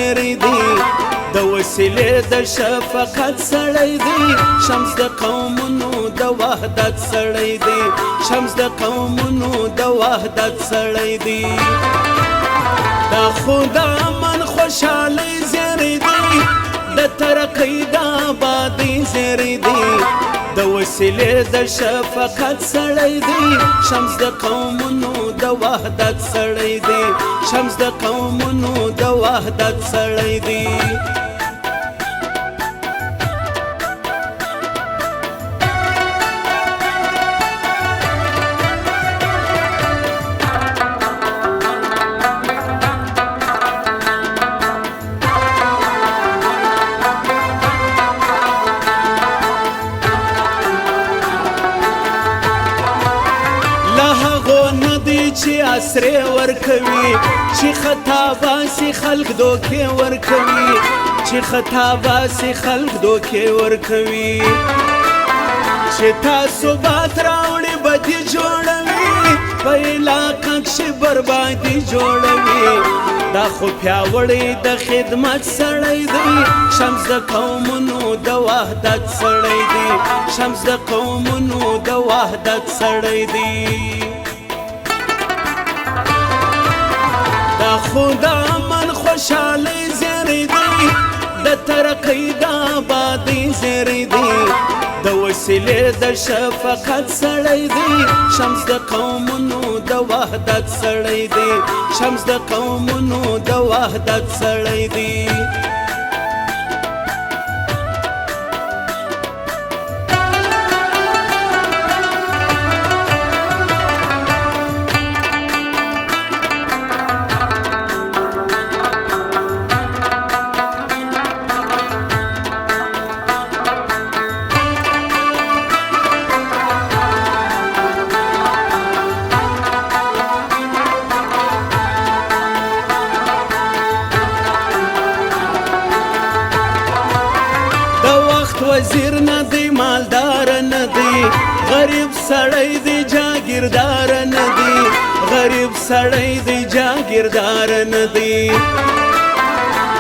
زیری دی د وسیلې د شفقت سړی دی شمس د قومونو د وحدت سړی دی شمس د قومونو د وحدت سړی دی دا خدا من خوشحالی زیری دی د ترقی د آبادی زیری دی د وسیلې د شفقت سړی دی شمس د قومونو د وحدت سړی دی شمس د قومونو د وحدت سړی دی چې اسرې ورکوي چې خطا باسي خلق دوکې ورکوي چې خطا باسي خلق دوکې ورکوي چې تاسو بات راوړي بدي جوړوي په علاقه کښې بربادي جوړوي دا خو پیاوړی د خدمت سړی دی شمس د قومونو د وحدت سړی دی شمس د قومونو د وحدت سړی دی دا خدا من خوشحالی زیری دی د ترقی د آبادی زیری دی د وسیلې د شفقت سړی دی شمس د قومونو د وحدت سړی دی شمس د قومونو د وحدت سړی دی وزیر نه دی مالدار نه دی غریب سړی دی جاگیردار نه دی غریب سړی دی جاگیردار نه دی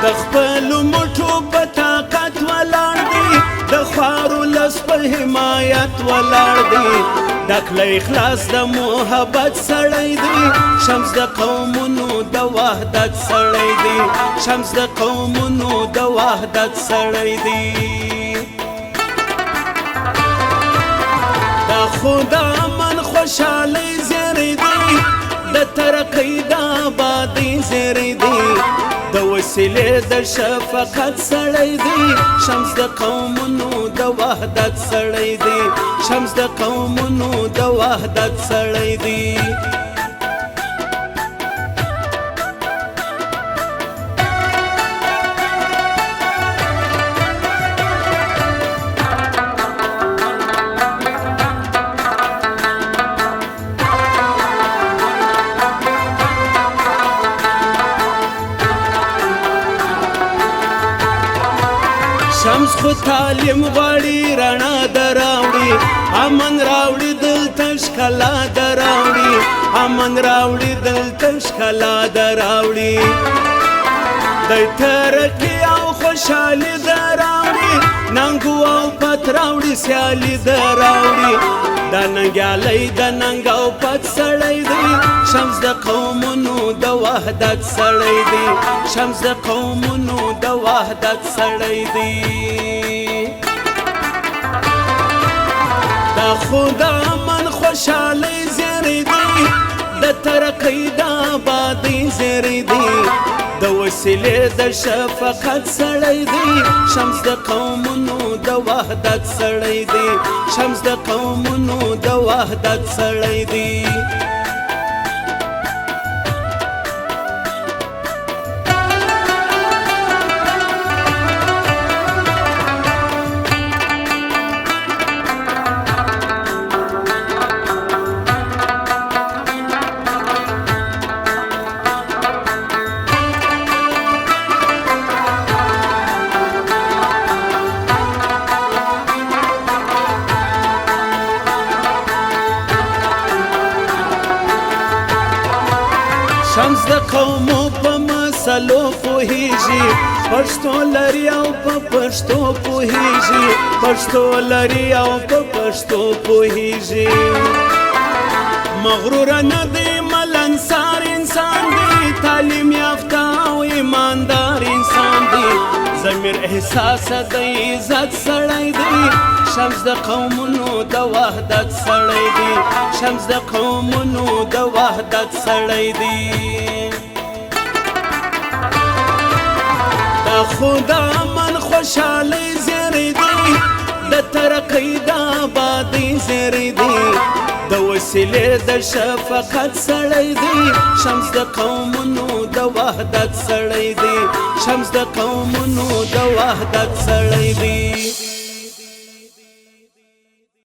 د خپلو مټو په طاقت ولاړ دی د خوارو لس په حمایت ولاړ دی ډک له اخلاص د محبت سړی دی شمس د قومونو د وحدت سړی دی شمس د قومونو د وحدت سړی دی دا خدا من خوشحالی زیری دی د ترقی د آبادی زیری دی د وسیلې د شفقت سړی دی شمس د قومونو د وحدت سړی دی شمس د قومونو د وحدت سړی دی شمس خو تعلیم غواړي رڼا دراوړي امن راوړي دلته ښکلا دراوړي امن راوړي دلته ښکلا دراوړي د ترقي او خوشحالي دراوړي ننګ او پت راوړي سیالي دراوړي دا ننګیالی د ننګ او پت سړی دی شمس د قومونو د وحدت سړی دی شمس د قومونو د وحدت سړی دی دا خدا من خوشحالی زیری دی د ترقی د آبادی زیری دی د وسیلې د شفقت سړی دی شمس د قومونو د وحدت سړی دی شمس د قومونو د وحدت سړی دی شمس د قومو په مسلو پوهیږي پښتو لري او په پښتو پوهیږي پښتو لري او په پښتو پوهیږي مغرور نه دی ملنسار انسان دی تعلیم یافته او ایماندار انسان دی ضمیر احساس د عزت سړی دی شمس د قومونو د وحدت سړی دی شمس د قومونو د وحدت سړی دی د خدا من خوشحالی زیری دی د ترقی د آبادی زیری دی د وسیلې د شفقت سړی دی شمس د قومونو د وحدت سړی دی شمس د قومونو د وحدت سړی دی